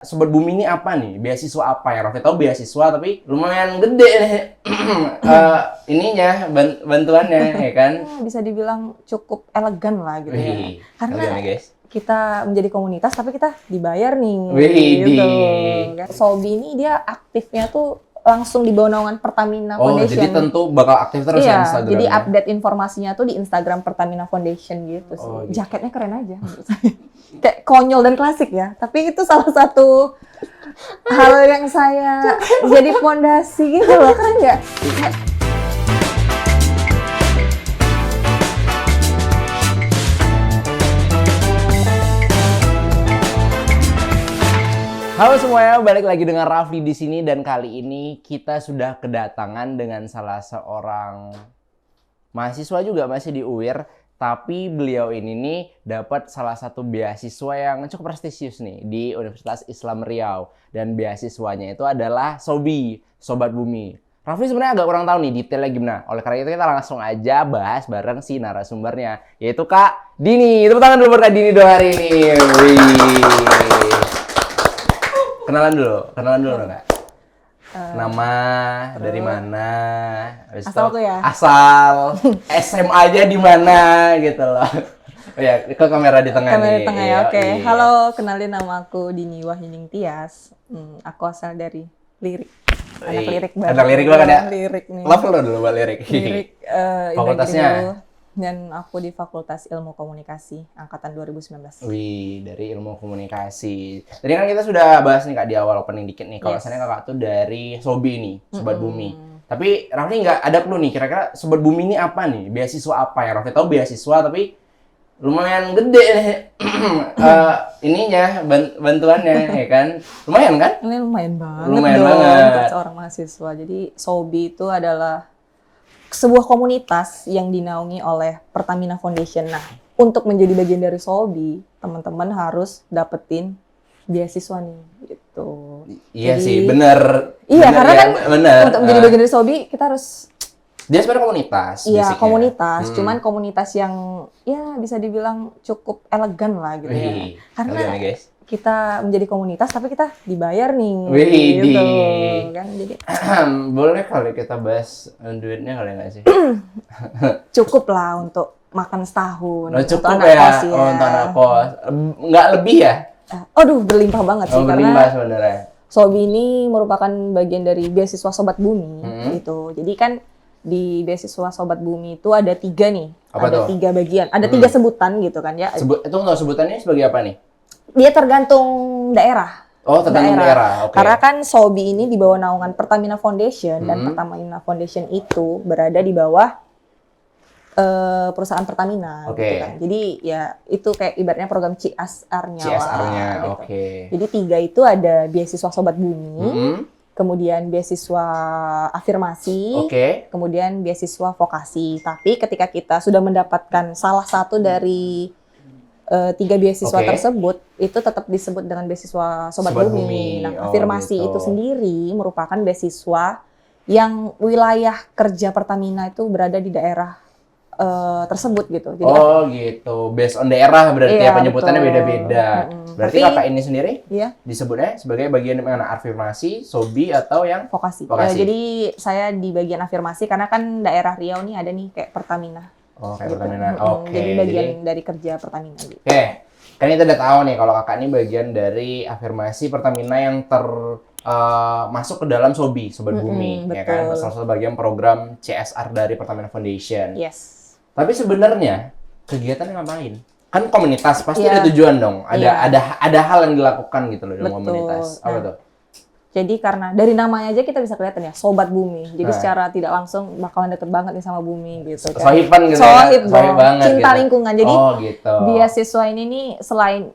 Sobat Bumi ini apa nih? Beasiswa apa ya? Raffi tahu beasiswa tapi lumayan gede nih ininya bantuannya ya kan? Bisa dibilang cukup elegan lah gitu ya. Wih, Karena elegan ya guys. kita menjadi komunitas tapi kita dibayar nih. Wih, gitu. Sobi ini dia aktifnya tuh langsung di bawah naungan Pertamina Foundation. Jadi tentu bakal aktif terus ya Instagramnya. Jadi update informasinya tuh di Instagram Pertamina Foundation gitu sih. Gitu. Jaketnya keren aja menurut saya. Kayak konyol dan klasik ya. Tapi itu salah satu hal yang saya jadi fondasi gitu loh. Keren nggak? Halo semuanya, balik lagi dengan Raffi di sini dan kali ini kita sudah kedatangan dengan salah seorang mahasiswa juga masih di UIR, tapi beliau ini nih dapat salah satu beasiswa yang cukup prestisius nih di Universitas Islam Riau dan beasiswanya itu adalah SOBI, Sobat Bumi. Raffi sebenarnya agak kurang tahu nih detailnya gimana. Oleh karena itu kita langsung aja bahas bareng si narasumbernya, yaitu Kak Dini. Tepuk tangan dulu buat Kak Dini dong hari ini. Wih. Kenalan dulu Kak. Nama, dari mana? Asal tuh ya? Asal, SMA aja di mana gitu loh. Oh ya, ke kamera di tengah Kamera nih. di tengah ya, oke. Halo, kenalin nama aku Dini Wahyuning Tias. Aku asal dari Lirik. Anak lirik banget. Anak lirik banget ya? Lirik nih. Love lo dulu buat lirik. Lirik, Fakultasnya? dulu. Dan aku di Fakultas Ilmu Komunikasi, Angkatan 2019. Wih, dari ilmu komunikasi. Tadi kan kita sudah bahas nih Kak di awal opening dikit nih. Kalau misalnya Kakak tuh dari SOBI nih, Sobat Bumi. Tapi Raffi nggak ada clue nih, kira-kira Sobat Bumi ini apa nih? Beasiswa apa ya? Raffi tahu beasiswa tapi lumayan gede nih ininya, bantuannya ya kan? Lumayan kan? Ini lumayan banget Lumayan dong banget. untuk seorang mahasiswa. Jadi SOBI itu adalah sebuah komunitas yang dinaungi oleh Pertamina Foundation. Nah, untuk menjadi bagian dari SOBI, teman-teman harus dapetin beasiswa nih, gitu. Iya Jadi, sih, bener. Iya, Bener, karena ya, kan bener. untuk menjadi bagian dari SOBI, kita harus Dia sebenarnya komunitas. iya, basicnya. komunitas. Cuman komunitas yang ya bisa dibilang cukup elegan lah gitu ya. Wih, Karena elegan ya, guys. kita menjadi komunitas tapi kita dibayar nih. Wih, gitu. Kan jadi boleh kali kita bahas duitnya kali nggak sih? cukup lah untuk makan setahun. Oh, untuk cukup anak ya, kos ya. untuk anak kos. Nggak lebih ya? Aduh, berlimpah banget sih Berlimpah karena sebenarnya. SOBI ini merupakan bagian dari beasiswa Sobat Bumi gitu. Jadi kan di beasiswa Sobat Bumi itu ada 3 nih. Apa ada tuh? 3 bagian. Ada 3 sebutan gitu kan ya. Itu nggak sebutannya sebagai apa nih? Dia tergantung daerah. Oh, tergantung daerah. Oke. Karena kan SOBI ini di bawah naungan Pertamina Foundation dan Pertamina Foundation itu berada di bawah perusahaan Pertamina Oke. gitu kan. Jadi ya itu kayak ibaratnya program CSR-nya lah. CSR-nya, gitu. oke. Jadi 3 itu ada beasiswa Sobat Bumi, kemudian beasiswa afirmasi, kemudian beasiswa vokasi. Tapi ketika kita sudah mendapatkan salah satu dari 3 beasiswa tersebut, itu tetap disebut dengan beasiswa Sobat Bumi. Nah, afirmasi gitu. itu sendiri merupakan beasiswa yang wilayah kerja Pertamina itu berada di daerah tersebut gitu. Jadi gitu. Based on daerah berarti ya penyebutannya betul. beda-beda. Berarti Tapi, kakak ini sendiri iya, disebutnya sebagai bagian mana? Afirmasi, SOBI atau yang vokasi. Vokasi. Jadi saya di bagian afirmasi karena kan daerah Riau nih ada nih kayak Pertamina. Oh, kayak Gitu. Pertamina. Oke. Jadi bagian dari kerja Pertamina gitu. Oke. Kan kita udah tahu nih kalau kakak ini bagian dari afirmasi Pertamina yang masuk ke dalam SOBI, Sobat Bumi, ya kan? betul. Salah satu bagian program CSR dari Pertamina Foundation. Yes. Tapi sebenarnya kegiatannya ngapain? Kan komunitas pasti Iya. ada tujuan dong. Ada Iya. ada hal yang dilakukan gitu loh dalam Betul. komunitas. Apa Nah, tuh? Jadi karena dari namanya aja kita bisa kelihatan ya, Sobat Bumi. Jadi Nah. secara tidak langsung bakalan deket banget nih sama bumi gitu kan. Sohiban gitu ya? Sohib Sohib dong. banget Cinta gitu. lingkungan. Jadi gitu. beasiswa ini nih selain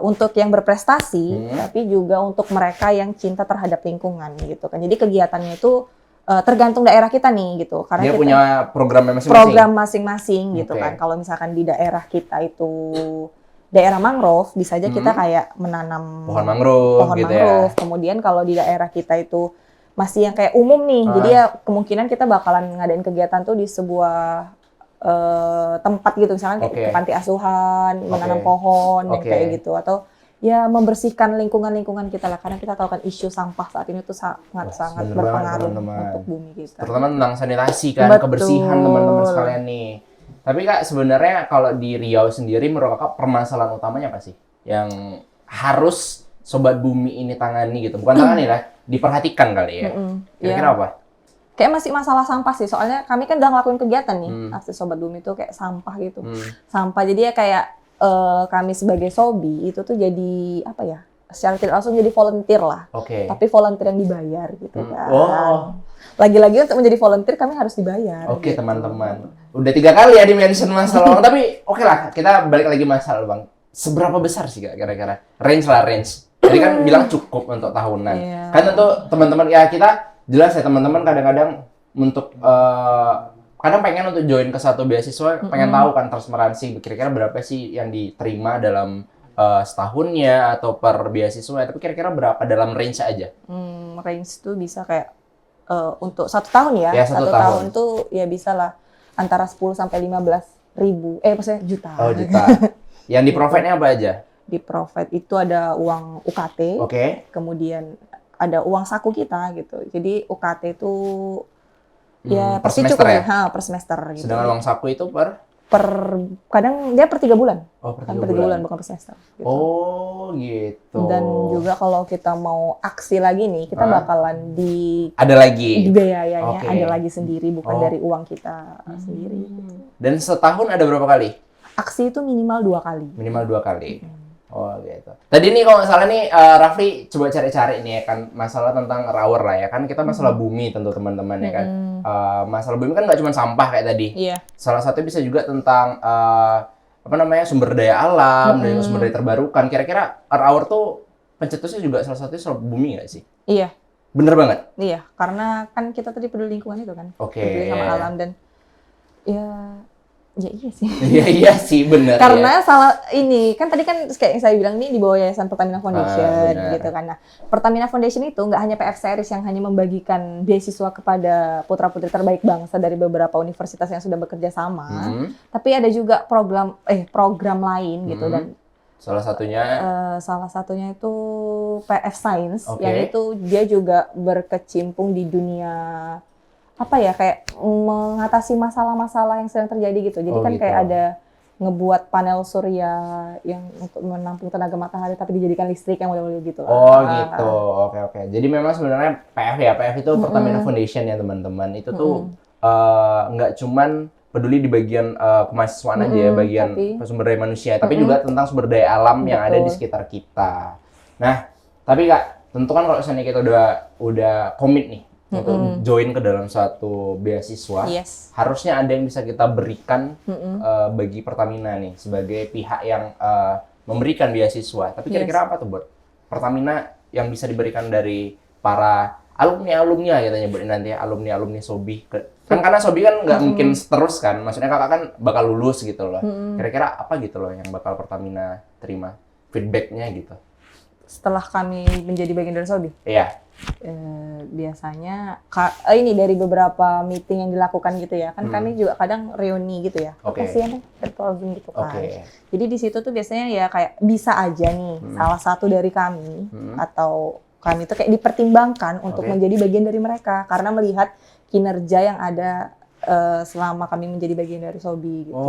untuk yang berprestasi, tapi juga untuk mereka yang cinta terhadap lingkungan gitu kan. Jadi kegiatannya itu tergantung daerah kita nih gitu. Karena Dia kita punya programnya masing-masing. program masing-masing gitu Oke. kan. Kalau misalkan di daerah kita itu daerah mangrove, bisa aja kita kayak menanam Pohon mangrove pohon gitu mangrove. ya. Kemudian kalau di daerah kita itu masih yang kayak umum nih, jadi ya kemungkinan kita bakalan ngadain kegiatan tuh di sebuah tempat gitu, misalnya kayak ke panti asuhan, menanam pohon, yang kayak gitu, atau ya membersihkan lingkungan kita lah, karena kita tahu kan isu sampah saat ini tuh sangat berpengaruh untuk bumi kita. Terutama tentang sanitasi kan, kebersihan teman-teman sekalian nih. Tapi Kak, sebenarnya kalau di Riau sendiri menurut Kakak permasalahan utamanya apa sih yang harus Sobat Bumi ini tangani gitu? Bukan tangani lah, diperhatikan kali ya. Kira-kira apa? Kayak masih masalah sampah sih, soalnya kami kan udah ngelakuin kegiatan nih, aksi Sobat Bumi itu kayak sampah gitu. Sampah, jadi ya kayak kami sebagai Sobi itu tuh jadi apa ya? Secara tidak langsung jadi volunteer lah. Tapi volunteer yang dibayar gitu kan. Lagi-lagi untuk menjadi volunteer kami harus dibayar. Gitu. Teman-teman. Udah 3 kali ya di-mention masalah uang, tapi oke lah, kita balik lagi masalah Bang. Seberapa besar sih Kak kira-kira? Range. Jadi kan bilang cukup untuk tahunan. Kan tentu teman-teman ya kita jelas ya teman-teman kadang-kadang untuk kadang pengen untuk join ke satu beasiswa, pengen tahu kan transparansi kira-kira berapa sih yang diterima dalam setahunnya atau per beasiswa, tapi kira-kira berapa dalam range aja? Range tuh bisa kayak untuk 1 tahun ya, 1 tahun tuh ya bisa lah antara 10 sampai 15 ribu, maksudnya juta. Juta. Yang di provide-nya apa aja? Di provide itu ada uang UKT, kemudian ada uang saku kita gitu. Jadi UKT itu ya per semester ya? Per semester gitu. Sedangkan uang saku itu per kadang dia per 3 bulan. Per 3 bulan bukan per semester. Gitu. Gitu. Dan juga kalau kita mau aksi lagi nih, kita bakalan ada lagi biayanya ada lagi sendiri, bukan dari uang kita sendiri. Dan setahun ada berapa kali? Aksi itu minimal 2 kali. Minimal 2 kali. Gitu. Tadi nih kalau nggak salah nih Rafli coba cari-cari nih ya kan masalah tentang Rawer lah ya kan, kita masalah bumi tentu teman-teman ya kan. Masalah bumi kan nggak cuma sampah kayak tadi. Salah satu bisa juga tentang sumber daya alam dan sumber daya terbarukan. Kira-kira Rawer tuh pencetusnya juga salah satunya soal bumi nggak sih? Iya. Bener banget? Iya, karena kan kita tadi peduli lingkungan itu kan. Peduli sama alam dan ya iya sih. Iya sih, benar. Karena salah ini kan tadi kan kayak yang saya bilang nih di bawah Yayasan Pertamina Foundation gitu kan. Nah, Pertamina Foundation itu nggak hanya PF Series yang hanya membagikan beasiswa kepada putra-putri terbaik bangsa dari beberapa universitas yang sudah bekerja sama, tapi ada juga program lain gitu dan salah satunya itu PF Science yang itu dia juga berkecimpung di dunia kayak mengatasi masalah-masalah yang sedang terjadi gitu. Jadi kan kayak ada ngebuat panel surya yang untuk menampung tenaga matahari tapi dijadikan listrik yang model-model gitu lah. Gitu. Oke. Jadi memang sebenarnya PF itu Pertamina Foundation ya teman-teman. Itu tuh nggak cuman peduli di bagian kemahasiswaan aja ya, bagian sumber daya manusia, tapi juga tentang sumber daya alam yang ada di sekitar kita. Nah, tapi Kak, tentu kan kalau misalnya kita udah komit nih untuk join ke dalam suatu beasiswa, harusnya ada yang bisa kita berikan bagi Pertamina nih sebagai pihak yang memberikan beasiswa. Tapi kira-kira apa tuh buat Pertamina yang bisa diberikan dari para alumni-alumni kita nyebutin nanti ya, alumni-alumni Sobi. Kan karena Sobi kan nggak mungkin terus kan, maksudnya kakak kan bakal lulus gitu loh. Kira-kira apa gitu loh yang bakal Pertamina terima feedbacknya gitu? Setelah kami menjadi bagian dari Sobi? Iya. Biasanya ini dari beberapa meeting yang dilakukan gitu ya kan, kami juga kadang reuni gitu ya, kasihan virtual Zoom gitu kan. Jadi di situ tuh biasanya ya kayak bisa aja nih salah satu dari kami atau kami tuh kayak dipertimbangkan untuk menjadi bagian dari mereka karena melihat kinerja yang ada selama kami menjadi bagian dari Sobi gitu.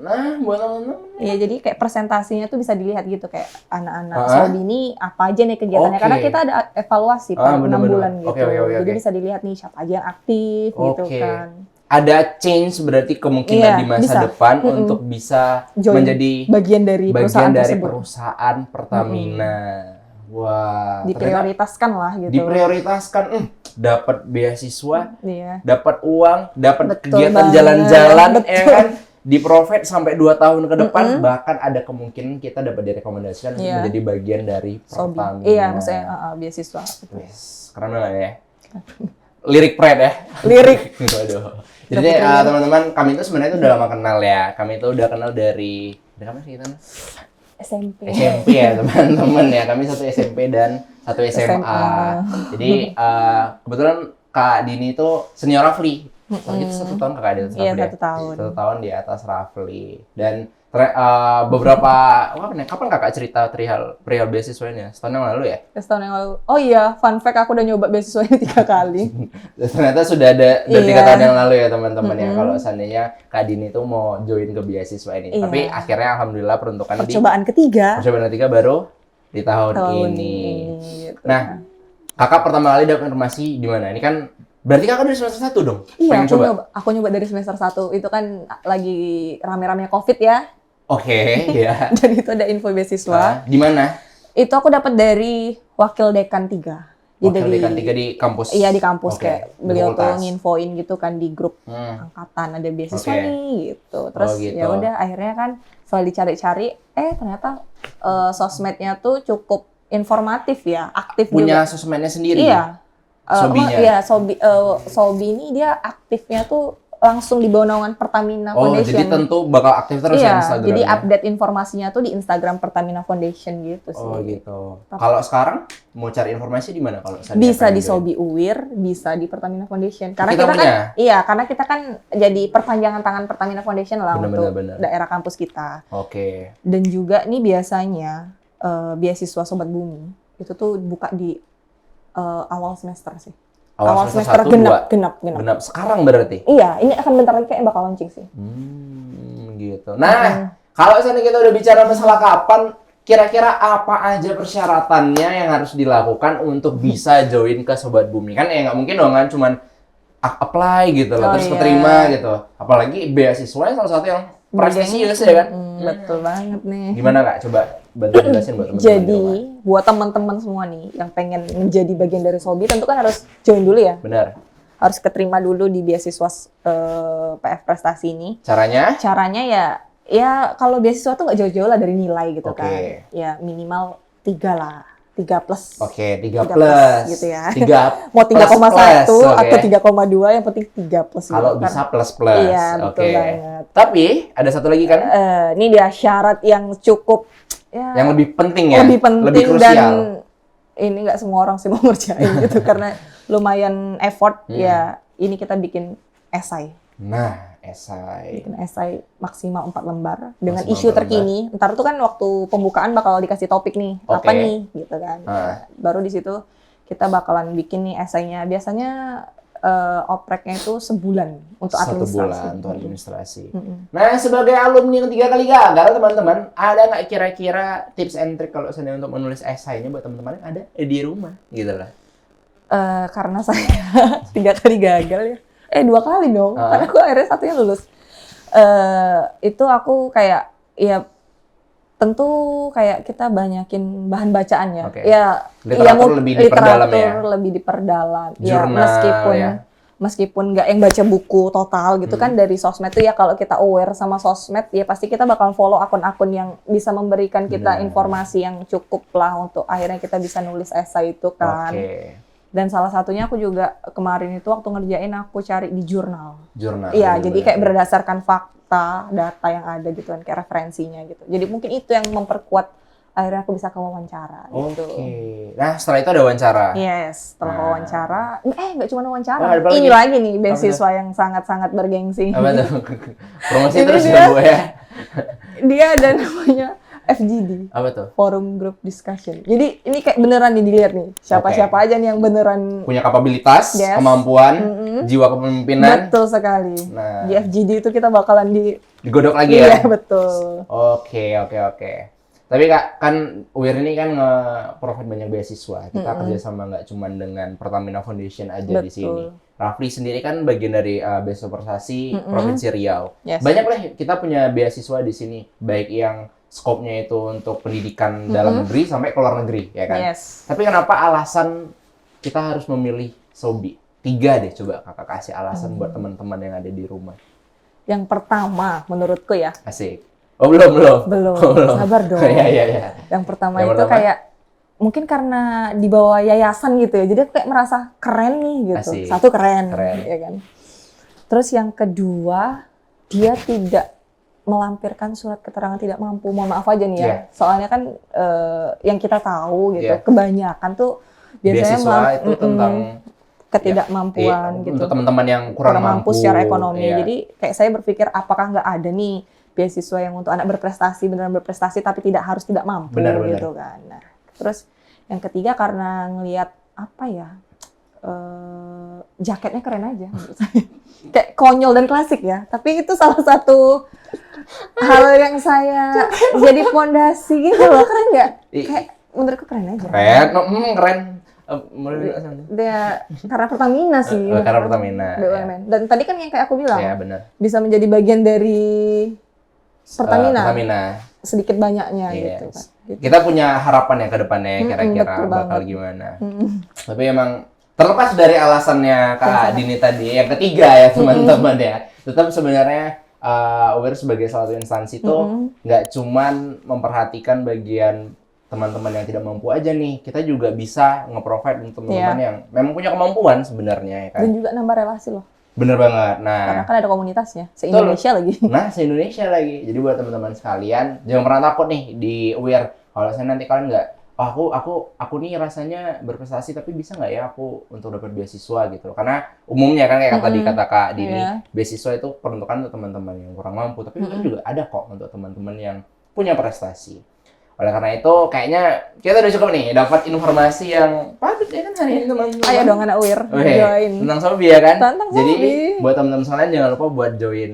Nah, buat teman-teman. Iya, jadi kayak presentasinya tuh bisa dilihat gitu kayak anak-anak Sobi ini apa aja nih kegiatannya karena kita ada evaluasi per 6 bulan gitu. Jadi bisa dilihat nih siapa aja yang aktif gitu kan. Ada change berarti kemungkinan di masa depan untuk bisa menjadi bagian dari perusahaan Pertamina. Wah, diprioritaskan lah gitu. Diprioritaskan, dapat beasiswa, dapat uang, dapat kegiatan jalan-jalan, ya kan? Di-provide sampai 2 tahun ke depan, bahkan ada kemungkinan kita dapat direkomendasikan untuk menjadi bagian dari Pertamina. Iya, maksudnya beasiswa. Keren banget ya. Lirik Pride ya. Lirik. Waduh. Jadi teman-teman, kami itu sebenarnya udah lama kenal ya. Kami itu udah kenal dari kapan sih kita? SMP ya teman-teman ya, kami satu SMP dan satu SMA. Jadi kebetulan Kak Dini itu senior Rafli. Kita 1 tahun kakak di atas Rafli. Iya, 1 tahun. 1 tahun di atas Rafli. Dan beberapa kapan kakak cerita perihal beasiswanya? Setahun yang lalu ya? Setahun yang lalu. Oh iya, fun fact aku udah nyoba beasiswa ini 3 kali. Ternyata sudah ada dari 3 tahun yang lalu ya teman-teman ya, kalau seandainya Kak Dini tuh mau join ke beasiswa ini. Iya. Tapi akhirnya alhamdulillah peruntukan percobaan ketiga baru di tahun ini. Gitu. Nah, kakak pertama kali dapat informasi di mana? Ini kan berarti kakak dari semester 1 dong? Iya, aku nyoba dari semester 1. Itu kan lagi rame-rame COVID ya. Oke, ya. Dan itu ada info beasiswa. Di mana? Itu aku dapat dari Wakil Dekan 3. Wakil Dekan 3 di kampus? Iya, di kampus. Kayak beliau tuh fakultas. nginfoin gitu kan di grup angkatan ada beasiswa nih gitu. Terus gitu. ya udah akhirnya kan setelah dicari-cari, ternyata sosmednya tuh cukup informatif ya, aktif punya juga. sosmednya sendiri? Iya. Sobinya? Iya, Sobi ini dia aktifnya tuh langsung di bawah naungan Pertamina Foundation. Jadi tentu bakal aktif terus ya Instagramnya? Jadi update informasinya tuh di Instagram Pertamina Foundation gitu sih. Oh gitu. Kalau sekarang mau cari informasi di mana kalau bisa di Sobi Uwir, bisa di Pertamina Foundation. Karena kita kan karena kita kan jadi perpanjangan tangan Pertamina Foundation lah untuk daerah kampus kita. Oke. Dan juga nih biasanya beasiswa Sobat Bumi itu tuh buka di awal semester sih. Awal semester genap. Sekarang berarti? Iya, ini akan bentar lagi kayak bakal launching sih. Gitu. Nah, kalau misalnya kita udah bicara masalah kapan, kira-kira apa aja persyaratannya yang harus dilakukan untuk bisa join ke Sobat Bumi? Kan nggak mungkin dong kan cuman apply gitu loh, terus keterima gitu. Apalagi beasiswa salah satu yang prestisius ya kan? Betul banget nih. Gimana Kak? Coba bantu jelasin buat teman-teman. Jadi, buat teman-teman semua nih yang pengen menjadi bagian dari Sobi, tentu kan harus join dulu ya. Benar. Harus keterima dulu di beasiswa PF Prestasi ini. Caranya? Caranya ya kalau beasiswa tuh nggak jauh-jauh lah dari nilai gitu kan. Ya minimal 3 lah. 3 plus. Oke, 3 plus. Gitu ya. 3 mau 3,1 atau 3,2 yang penting 3 plus. Kalau gitu, bisa kan. plus. Iya, betul banget. Tapi ada satu lagi kan? Ini dia syarat yang cukup yang lebih penting ya. Lebih krusial. Dan ini nggak semua orang sih mau ngerjain gitu karena lumayan effort ya. Ini kita bikin esai. Nah, esai. Bikin esai maksimal 4 lembar dengan isu terkini. Ntar tuh kan waktu pembukaan bakal dikasih topik nih, apa nih gitu kan. Baru di situ kita bakalan bikin nih esainya. Biasanya opreknya itu sebulan untuk administrasi. 1 bulan untuk administrasi. Nah, sebagai alumni yang 3 kali gagal, teman-teman, ada nggak kira-kira tips and trick kalau seandainya untuk menulis esainya buat teman-teman ada di rumah gitu lah? Karena saya 3 kali gagal ya. 2 kali dong. Karena aku akhirnya satunya lulus. Itu aku kayak ya tentu kayak kita banyakin bahan bacaannya. Literatur lebih diperdalam ya. Lebih diperdalam. Jurnal, meskipun nggak yang baca buku total gitu kan dari sosmed tuh ya kalau kita aware sama sosmed ya pasti kita bakal follow akun-akun yang bisa memberikan kita informasi yang cukup lah untuk akhirnya kita bisa nulis esai itu kan. Dan salah satunya aku juga kemarin itu waktu ngerjain aku cari di jurnal. Iya, jadi kayak berdasarkan fakta, data yang ada gitu kan, kayak referensinya gitu. Jadi mungkin itu yang memperkuat akhirnya aku bisa ke wawancara gitu. Nah, setelah itu ada wawancara? Yes, setelah wawancara. Nggak cuma wawancara. Ini lagi nih beasiswa yang sangat-sangat bergengsi. Apa tuh? Promosi terus ya, Bu ya? Dia ada namanya FGD. Apa tuh? Forum Group Discussion. Jadi ini kayak beneran nih dilihat nih. Siapa-siapa aja nih yang beneran punya kapabilitas, kemampuan, jiwa kepemimpinan. Betul sekali. Nah, di FGD itu kita bakalan digodok lagi ya? Iya, betul. Oke. Tapi Kak, kan UIR ini kan nge-provide banyak beasiswa. Kita kerjasama nggak cuma dengan Pertamina Foundation aja di sini. Rafli sendiri kan bagian dari beasiswa prestasi Provinsi Riau. Banyak lah kita punya beasiswa di sini. Baik yang skopnya itu untuk pendidikan dalam negeri sampai ke luar negeri, ya kan? Tapi kenapa alasan kita harus memilih Sobi? 3 deh, coba Kakak kasih alasan buat teman-teman yang ada di rumah. Yang pertama, menurutku ya. Asik. Oh, belum. Sabar dong. Iya. Yang pertama itu kayak mungkin karena di bawah yayasan gitu ya. Jadi aku kayak merasa keren nih gitu. Asik. Satu keren, ya kan. Terus yang kedua, dia tidak melampirkan surat keterangan tidak mampu. Mohon maaf aja nih ya. Soalnya kan yang kita tahu gitu, kebanyakan tuh biasanya itu tentang ketidakmampuan gitu. Untuk teman-teman yang kurang mampu secara ekonomi. Jadi kayak saya berpikir apakah nggak ada nih beasiswa yang untuk anak berprestasi, beneran berprestasi tapi tidak mampu gitu kan. Nah, terus yang ketiga karena ngelihat apa ya, jaketnya keren aja menurut saya. Kayak konyol dan klasik ya, tapi itu salah satu hal yang saya jadi fondasi gitu loh. Keren nggak? Kayak menurutku keren aja. Keren. Dia karena Pertamina sih. Karena Pertamina. BUMN. Dan tadi kan yang kayak aku bilang, ya, benar. bisa menjadi bagian dari Pertamina. Sedikit banyaknya gitu kan. Gitu. Kita punya harapan ya ke depannya kira-kira bakal gimana. Tapi emang terlepas dari alasannya Kak Dini tadi, yang ketiga ya teman-teman ya, tetap sebenarnya UIR sebagai salah satu instansi itu nggak cuman memperhatikan bagian teman-teman yang tidak mampu aja nih, kita juga bisa nge-provide untuk teman-teman yang memang punya kemampuan sebenarnya ya kan. Dan juga nambah relasi loh. Bener banget. Nah, karena kan ada komunitasnya, se-Indonesia lagi. Nah, se-Indonesia lagi. Jadi buat teman-teman sekalian, jangan pernah takut nih di UIR. Kalau saya nanti kalian nggak, aku nih rasanya berprestasi tapi bisa nggak ya aku untuk dapat beasiswa gitu. Karena umumnya kan kayak tadi kata Kak Dini, beasiswa itu peruntukan untuk teman-teman yang kurang mampu. Tapi juga ada kok untuk teman-teman yang punya prestasi. Oleh karena itu, kayaknya kita udah cukup nih dapat informasi yang patut ya kan hari ini teman-teman. Ayo dong anak UIR, join. Tentang Sobi ya kan? Tentang Jadi Sobi. buat teman-teman sekalian jangan lupa buat join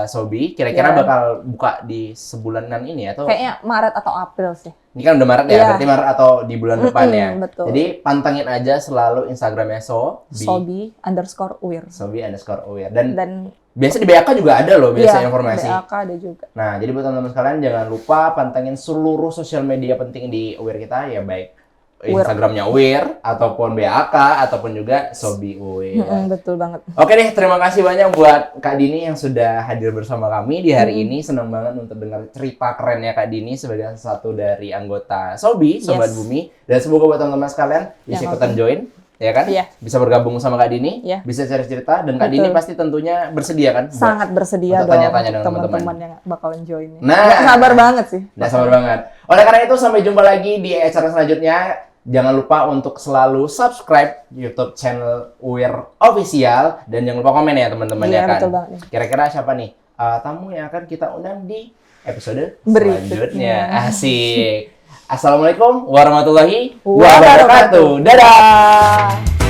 Sobi. Kira-kira bakal buka di sebulanan ini atau? Kayaknya Maret atau April sih. Ini kan udah Maret ya, berarti Maret atau di bulan depan ya. Betul. Jadi pantengin aja selalu Instagramnya Sobi_UIR. Sobi_UIR. Dan biasa di BAK juga ada loh biasa informasi. BAK ada juga. Nah, jadi buat teman-teman sekalian jangan lupa pantengin seluruh sosial media penting di UIR kita ya, baik Instagramnya UIR ataupun BAK ataupun juga Sobi UIR. Betul banget. Oke deh, terima kasih banyak buat Kak Dini yang sudah hadir bersama kami di hari ini. Senang banget untuk dengar cerita kerennya Kak Dini sebagai satu dari anggota Sobi, Sobat Bumi. Dan semoga buat teman-teman sekalian bisa ikutan join. Ya kan? Bisa bergabung sama Kak Dini, bisa cerita dan Kak Dini pasti tentunya bersedia kan? Sangat bersedia dong tanya-tanya dengan teman-teman yang bakalan join. Nah, nggak sabar banget sih. Nggak sabar banget. Oleh karena itu sampai jumpa lagi di acara selanjutnya. Jangan lupa untuk selalu subscribe YouTube channel UIR Official dan jangan lupa komen ya teman-teman ya kan. Kira-kira siapa nih tamu yang akan kita undang di episode selanjutnya. Asik. Assalamualaikum warahmatullahi wabarakatuh. Dadah.